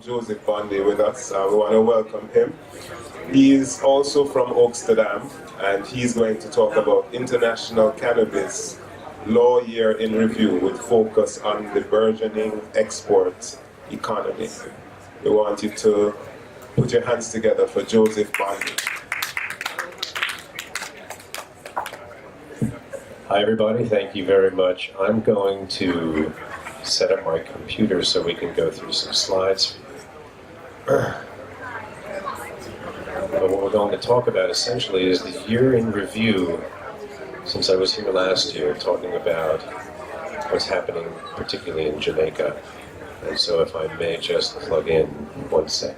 Joseph Bondi with us. We want to welcome him. He is also from Amsterdam, and he's going to talk about international cannabis law year in review with focus on the burgeoning export economy. We want you to put your hands together for Joseph Bondi. Hi everybody, thank you very much. I'm going to set up my computer so we can go through some slides. But what we're going to talk about essentially is the year in review since I was here last year, talking about what's happening particularly in Jamaica. And so if I may just plug in 1 sec.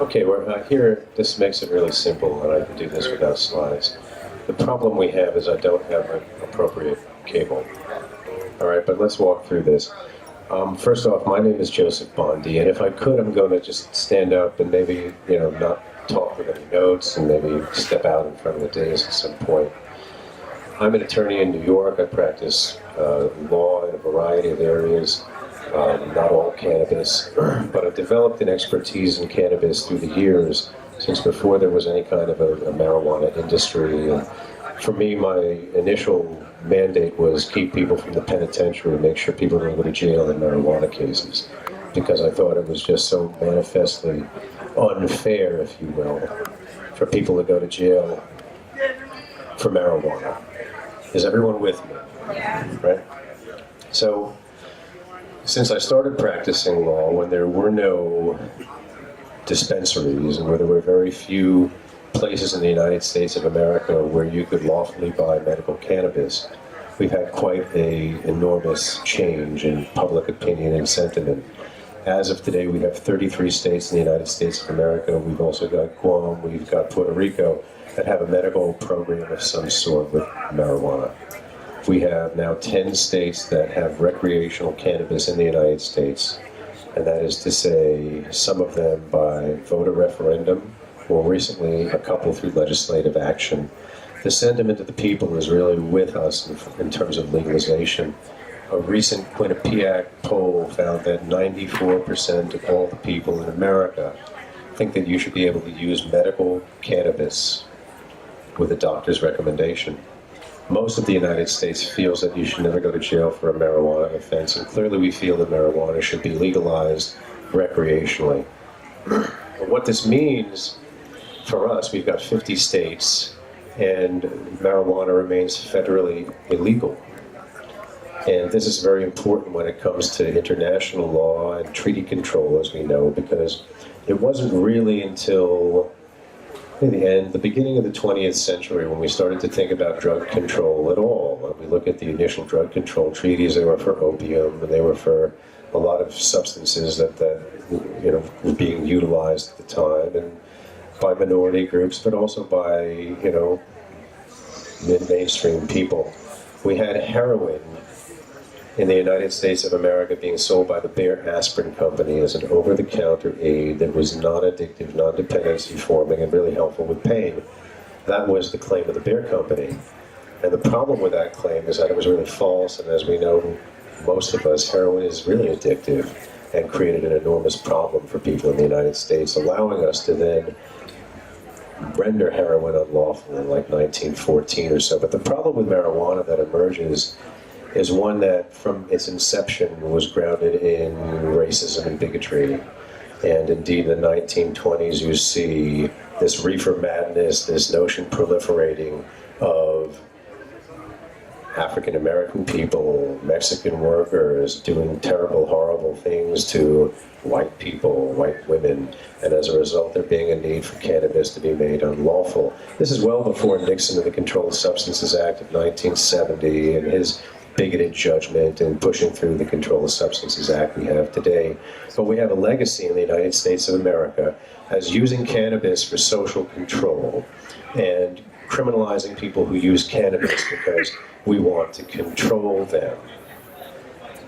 Okay, we're here. This makes it really simple, and I can do this without slides. The problem we have is I don't have an appropriate cable. All right, but let's walk through this. First off, my name is Joseph Bondi, and if I could, I'm going to just stand up and maybe, not talk with any notes and maybe step out in front of the dais at some point. I'm an attorney in New York. I practice law in a variety of areas, not all cannabis, but I've developed an expertise in cannabis through the years, since before there was any kind of a marijuana industry. And for me, my initial mandate was keep people from the penitentiary, make sure people don't go to jail in marijuana cases, because I thought it was just so manifestly unfair, if you will, for people to go to jail for marijuana. Is everyone with me? Yeah. Right? So, since I started practicing law when there were no dispensaries and where there were very few places in the United States of America where you could lawfully buy medical cannabis, we've had quite an enormous change in public opinion and sentiment. As of today, we have 33 states in the United States of America. We've also got Guam, we've got Puerto Rico that have a medical program of some sort with marijuana. We have now 10 states that have recreational cannabis in the United States, and that is to say, some of them by voter referendum, or recently a couple through legislative action. The sentiment of the people is really with us in terms of legalization. A recent Quinnipiac poll found that 94% of all the people in America think that you should be able to use medical cannabis with a doctor's recommendation. Most of the United States feels that you should never go to jail for a marijuana offense, and clearly we feel that marijuana should be legalized recreationally. But what this means for us, we've got 50 states, and marijuana remains federally illegal. And this is very important when it comes to international law and treaty control, as we know, because it wasn't really until the beginning of the 20th century when we started to think about drug control at all. When we look at the initial drug control treaties, they were for opium, and they were for a lot of substances that were being utilized at the time, and by minority groups, but also by, mid-mainstream people. We had heroin in the United States of America being sold by the Bayer Aspirin Company as an over-the-counter aid that was non-addictive, non-dependency forming, and really helpful with pain. That was the claim of the Bayer Company. And the problem with that claim is that it was really false, and as we know, most of us, heroin is really addictive and created an enormous problem for people in the United States, allowing us to then render heroin unlawful in like 1914 or so. But the problem with marijuana that emerges is one that from its inception was grounded in racism and bigotry. And indeed, in the 1920s, you see this reefer madness, this notion proliferating of African American people, Mexican workers doing terrible, horrible things to white people, white women, and as a result there being a need for cannabis to be made unlawful. This is well before Nixon and the Controlled Substances Act of 1970 and his bigoted judgment and pushing through the Controlled Substances Act we have today. But we have a legacy in the United States of America as using cannabis for social control and criminalizing people who use cannabis because we want to control them.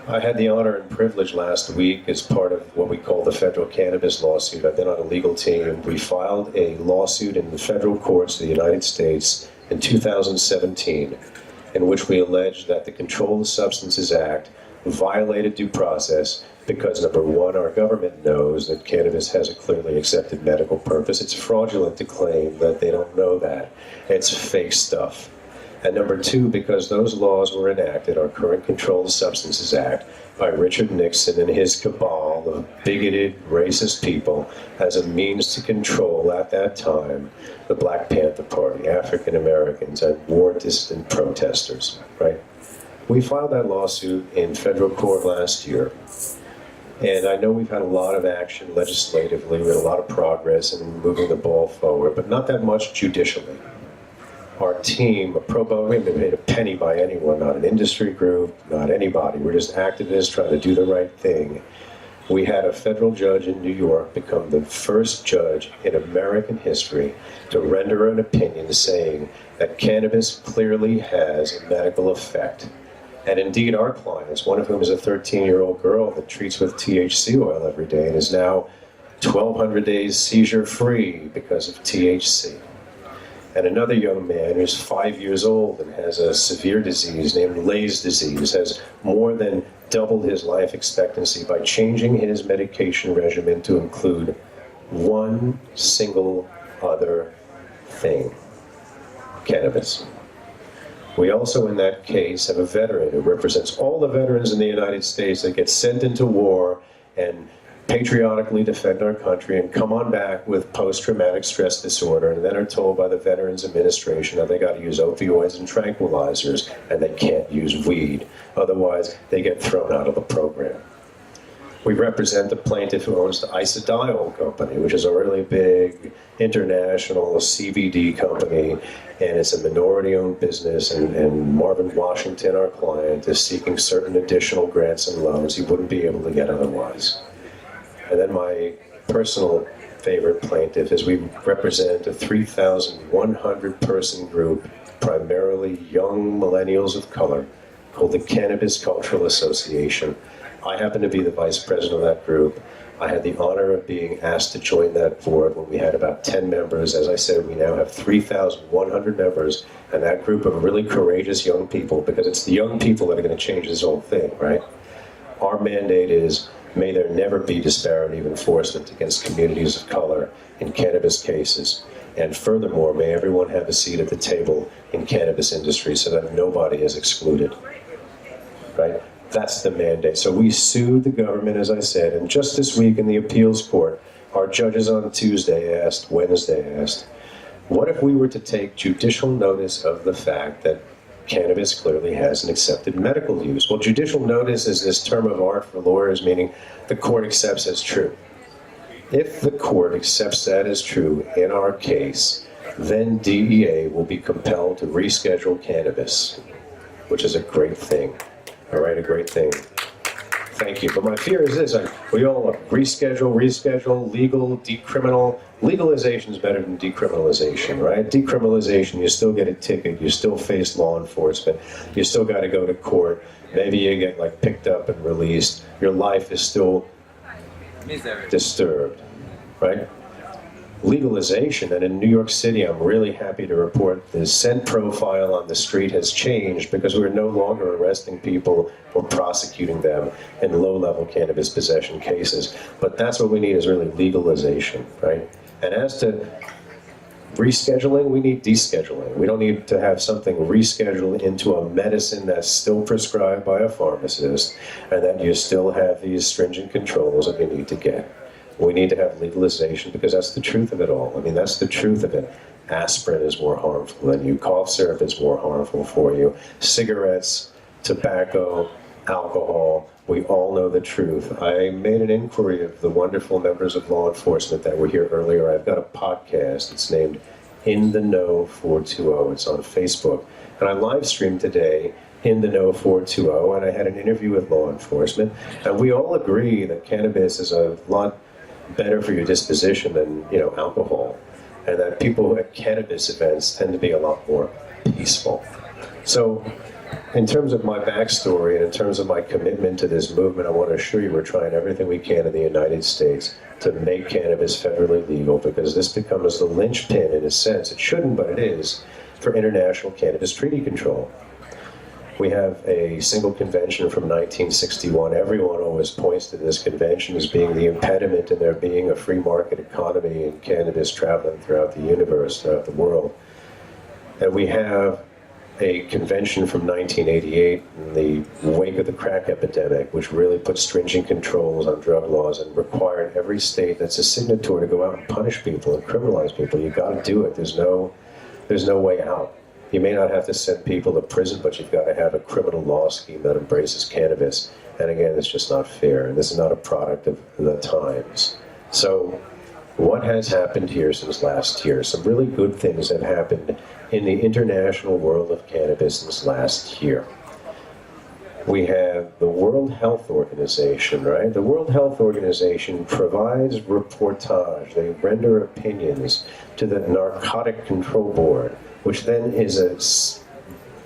I had the honor and privilege last week as part of what we call the federal cannabis lawsuit. I've been on a legal team. We filed a lawsuit in the federal courts of the United States in 2017 in which we alleged that the Controlled Substances Act violated due process because, number one, our government knows that cannabis has a clearly accepted medical purpose. It's fraudulent to claim that they don't know that. It's fake stuff. And number two, because those laws were enacted, our current Controlled Substances Act, by Richard Nixon and his cabal of bigoted, racist people as a means to control, at that time, the Black Panther Party, African Americans, and war-dissident protesters, right? We filed that lawsuit in federal court last year. And I know we've had a lot of action legislatively, we had a lot of progress in moving the ball forward, but not that much judicially. Our team, a pro bono, we haven't been paid a penny by anyone, not an industry group, not anybody. We're just activists trying to do the right thing. We had a federal judge in New York become the first judge in American history to render an opinion saying that cannabis clearly has a medical effect. And indeed, our clients, one of whom is a 13-year-old girl that treats with THC oil every day and is now 1,200 days seizure-free because of THC. And another young man who's 5 years old and has a severe disease named Lay's disease has more than doubled his life expectancy by changing his medication regimen to include one single other thing: cannabis. We also, in that case, have a veteran who represents all the veterans in the United States that get sent into war and patriotically defend our country and come on back with post-traumatic stress disorder and then are told by the Veterans Administration that they got to use opioids and tranquilizers and they can't use weed. Otherwise, they get thrown out of the program. We represent the plaintiff who owns the Isodiol Company, which is a really big international CBD company, and it's a minority-owned business, and Marvin Washington, our client, is seeking certain additional grants and loans he wouldn't be able to get otherwise. And then my personal favorite plaintiff is we represent a 3,100 person group, primarily young millennials of color, called the Cannabis Cultural Association. I happen to be the vice president of that group. I had the honor of being asked to join that board when we had about 10 members. As I said, we now have 3,100 members, and that group of really courageous young people, because it's the young people that are going to change this whole thing, right? Our mandate is, may there never be disparity of enforcement against communities of color in cannabis cases. And furthermore, may everyone have a seat at the table in cannabis industry so that nobody is excluded, right? That's the mandate. So we sued the government, as I said, and just this week in the appeals court, our judges on Wednesday asked, what if we were to take judicial notice of the fact that cannabis clearly has an accepted medical use? Well, judicial notice is this term of art for lawyers, meaning the court accepts as true. If the court accepts that as true in our case, then DEA will be compelled to reschedule cannabis, which is a great thing. All right, a great thing. Thank you. But my fear is this: we all reschedule, legal, decriminal. Legalization is better than decriminalization, right? Decriminalization, you still get a ticket, you still face law enforcement, you still got to go to court. Maybe you get like picked up and released. Your life is still disturbed, right? Legalization, and in New York City, I'm really happy to report the scent profile on the street has changed because we're no longer arresting people or prosecuting them in low-level cannabis possession cases. But that's what we need, is really legalization, right? And as to rescheduling, we need descheduling. We don't need to have something rescheduled into a medicine that's still prescribed by a pharmacist and that you still have these stringent controls that you need to get. We need to have legalization because that's the truth of it all. I mean, that's the truth of it. Aspirin is more harmful than you. Cough syrup is more harmful for you. Cigarettes, tobacco, alcohol, we all know the truth. I made an inquiry of the wonderful members of law enforcement that were here earlier. I've got a podcast. It's named In the Know 420. It's on Facebook. And I live streamed today In the Know 420, and I had an interview with law enforcement. And we all agree that cannabis is a lot better for your disposition than, alcohol. And that people at cannabis events tend to be a lot more peaceful. So, in terms of my backstory and in terms of my commitment to this movement, I want to assure you we're trying everything we can in the United States to make cannabis federally legal, because this becomes the linchpin, in a sense, it shouldn't, but it is, for international cannabis treaty control. We have a single convention from 1961. Everyone always points to this convention as being the impediment in there being a free market economy in cannabis traveling throughout the universe, throughout the world. And we have a convention from 1988 in the wake of the crack epidemic, which really put stringent controls on drug laws and required every state that's a signatory to go out and punish people and criminalize people. You got to do it. There's no way out. You may not have to send people to prison, but you've got to have a criminal law scheme that embraces cannabis. And again, it's just not fair. And this is not a product of the times. So what has happened here since last year? Some really good things have happened in the international world of cannabis since last year. We have the World Health Organization, right? The World Health Organization provides reportage. They render opinions to the Narcotic Control Board, which then is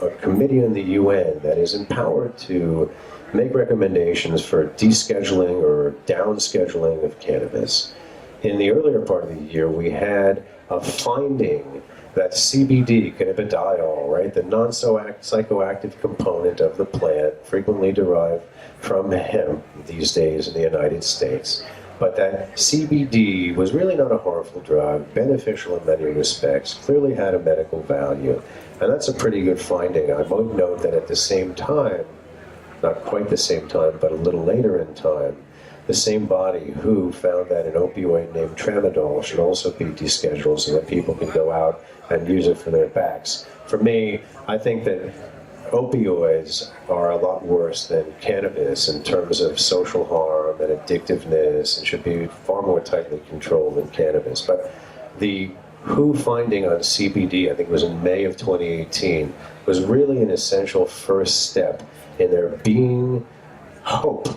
a committee in the UN that is empowered to make recommendations for descheduling or downscheduling of cannabis. In the earlier part of the year, we had a finding that CBD, cannabidiol, right, the non-psychoactive component of the plant, frequently derived from hemp these days in the United States, but that CBD was really not a harmful drug, beneficial in many respects, clearly had a medical value. And that's a pretty good finding. I might note that at the same time, not quite the same time, but a little later in time, the same body who found that an opioid named tramadol should also be descheduled so that people can go out and use it for their backs. For me, I think that opioids are a lot worse than cannabis in terms of social harm and addictiveness, and should be far more tightly controlled than cannabis. But the WHO finding on CBD, I think it was in May of 2018, was really an essential first step in there being hope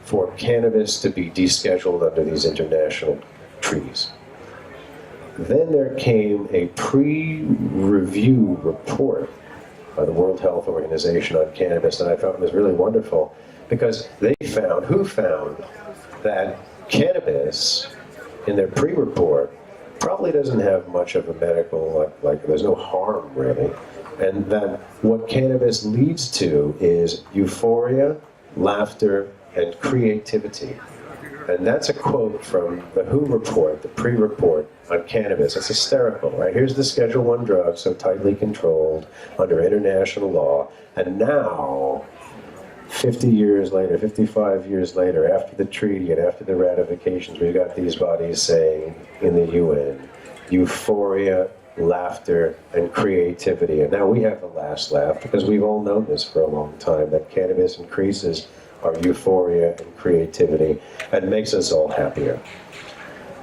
for cannabis to be descheduled under these international treaties. Then there came a pre-review report by the World Health Organization on cannabis that I thought was really wonderful, because WHO found that cannabis, in their pre-report, probably doesn't have much of a medical, like there's no harm really, and that what cannabis leads to is euphoria, laughter, and creativity. And that's a quote from the WHO report, the pre-report on cannabis. It's hysterical, right? Here's the Schedule 1 drug, so tightly controlled under international law. And now, 50 years later, 55 years later, after the treaty and after the ratifications, we've got these bodies saying in the UN, euphoria, laughter, and creativity. And now we have the last laugh, because we've all known this for a long time, that cannabis increases our euphoria and creativity and makes us all happier.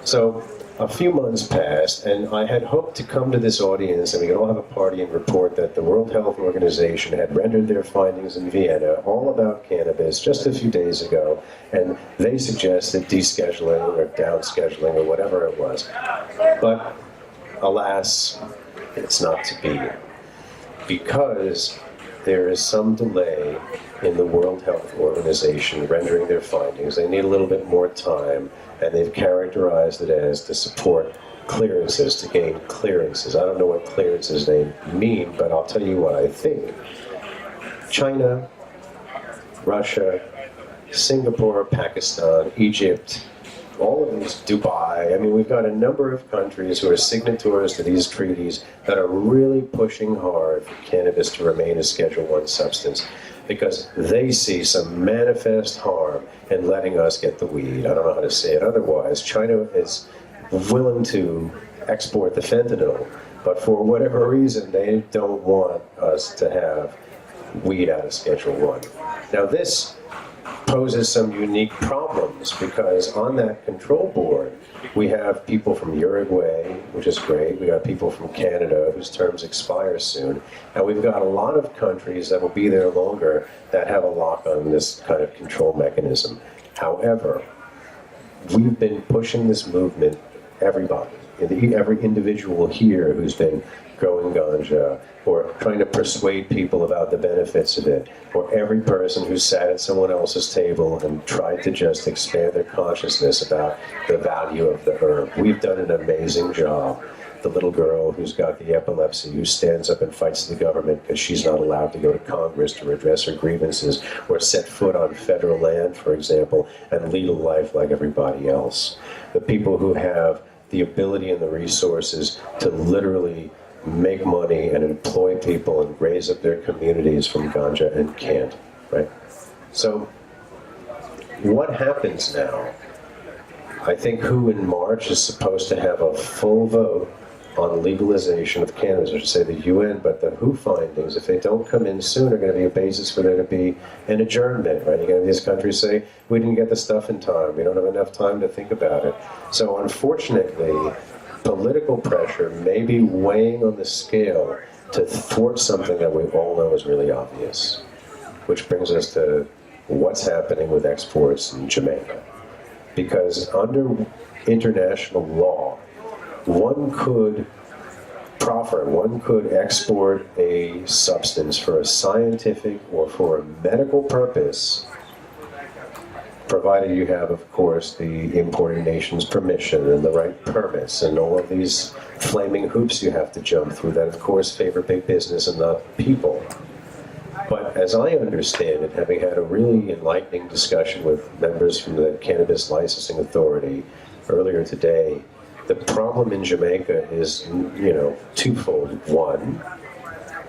So a few months passed, and I had hoped to come to this audience and we could all have a party and report that the World Health Organization had rendered their findings in Vienna all about cannabis just a few days ago, and they suggested descheduling or downscheduling or whatever it was. But alas, it's not to be, because there is some delay in the World Health Organization rendering their findings. They need a little bit more time, and they've characterized it as to support clearances, to gain clearances. I don't know what clearances they mean, but I'll tell you what I think. China, Russia, Singapore, Pakistan, Egypt, all of these, Dubai, I mean, we've got a number of countries who are signatories to these treaties that are really pushing hard for cannabis to remain a Schedule 1 substance, because they see some manifest harm in letting us get the weed. I don't know how to say it otherwise. China is willing to export the fentanyl, but for whatever reason, they don't want us to have weed out of Schedule 1. Now this poses some unique problems, because on that control board, we have people from Uruguay, which is great. We got people from Canada, whose terms expire soon. And we've got a lot of countries that will be there longer that have a lock on this kind of control mechanism. However, we've been pushing this movement, everybody, every individual here who's been growing ganja, or trying to persuade people about the benefits of it, or every person who sat at someone else's table and tried to just expand their consciousness about the value of the herb. We've done an amazing job. The little girl who's got the epilepsy, who stands up and fights the government because she's not allowed to go to Congress to redress her grievances or set foot on federal land, for example, and lead a life like everybody else. The people who have the ability and the resources to literally make money and employ people and raise up their communities from ganja and can't, right? So what happens now? I think WHO in March is supposed to have a full vote on legalization of cannabis, I should say the UN, but the WHO findings, if they don't come in soon, are going to be a basis for there to be an adjournment, right? You're going to have these countries say, we didn't get the stuff in time, we don't have enough time to think about it. So unfortunately, political pressure may be weighing on the scale to thwart something that we all know is really obvious, which brings us to what's happening with exports in Jamaica. Because under international law, one could export a substance for a scientific or for a medical purpose, provided you have, of course, the importing nation's permission and the right permits and all of these flaming hoops you have to jump through that, of course, favor big business and not people. But as I understand it, having had a really enlightening discussion with members from the Cannabis Licensing Authority earlier today, the problem in Jamaica is, twofold. One,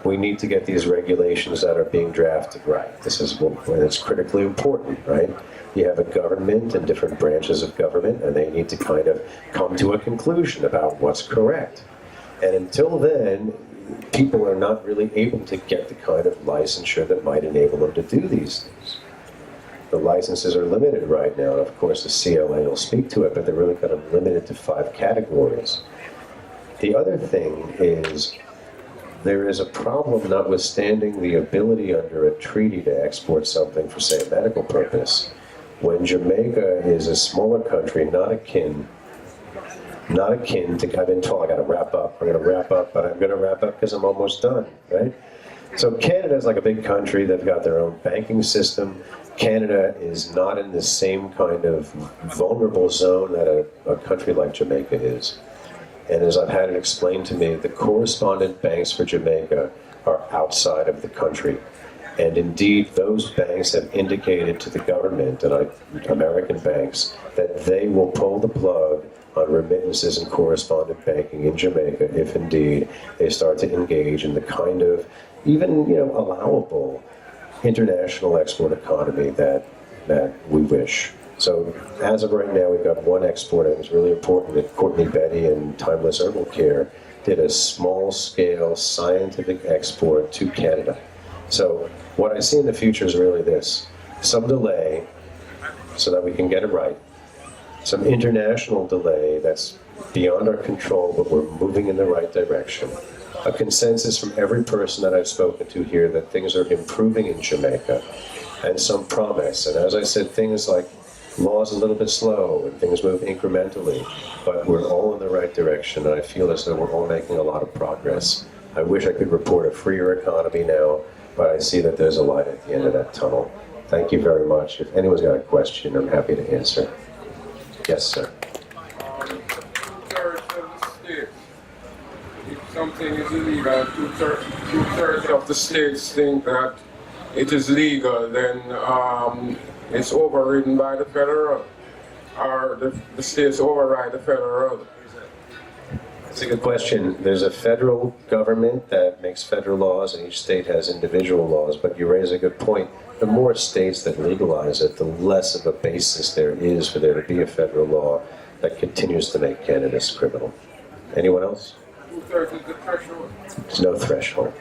we need to get these regulations that are being drafted right. This is when it's critically important, right? You have a government and different branches of government, and they need to kind of come to a conclusion about what's correct. And until then, people are not really able to get the kind of licensure that might enable them to do these things. The licenses are limited right now, and of course the CLA will speak to it, but they're really kind of limited to 5 categories. The other thing is, there is a problem notwithstanding the ability under a treaty to export something for, say, a medical purpose, when Jamaica is a smaller country, not akin to, I've been told I gotta wrap up, I'm gonna wrap up, but I'm gonna wrap up because I'm almost done, right? So Canada's like a big country, they've got their own banking system. Canada is not in the same kind of vulnerable zone that a country like Jamaica is. And as I've had it explained to me, the correspondent banks for Jamaica are outside of the country. And indeed, those banks have indicated to the government, and American banks, that they will pull the plug on remittances and correspondent banking in Jamaica if indeed they start to engage in the kind of even allowable international export economy that we wish. So as of right now, we've got one exporter. It was really important that Courtney Betty and Timeless Herbal Care did a small-scale scientific export to Canada. So what I see in the future is really this: some delay so that we can get it right, some international delay that's beyond our control, but we're moving in the right direction. A consensus from every person that I've spoken to here that things are improving in Jamaica, and some promise. And as I said, things like law's a little bit slow and things move incrementally, but we're all in the right direction, and I feel as though we're all making a lot of progress. I wish I could report a freer economy now, but I see that there's a light at the end of that tunnel. Thank you very much. If anyone's got a question, I'm happy to answer. Yes, sir. If something is illegal, two-thirds of the states think that it is legal, then it's overridden by the federal, or the states override the federal. That's a good question. There's a federal government that makes federal laws, and each state has individual laws, but you raise a good point. The more states that legalize it, the less of a basis there is for there to be a federal law that continues to make cannabis criminal. Anyone else? Two-thirds is the threshold. There's no threshold.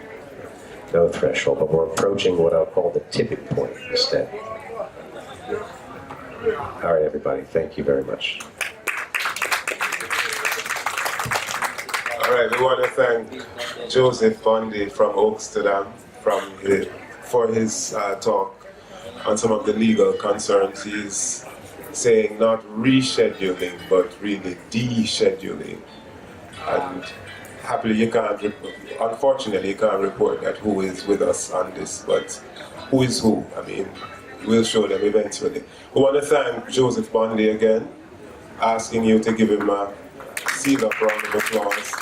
No threshold, but we're approaching what I'll call the tipping point instead. All right, everybody, thank you very much. All right, we want to thank Joseph Bundy from Oaksterdam for his talk on some of the legal concerns he's saying not rescheduling, but really de-scheduling. And happily unfortunately you can't report that who is with us on this, but who is who? I mean, we'll show them eventually. We want to thank Joseph Bundy again, asking you to give him a seal of round of applause.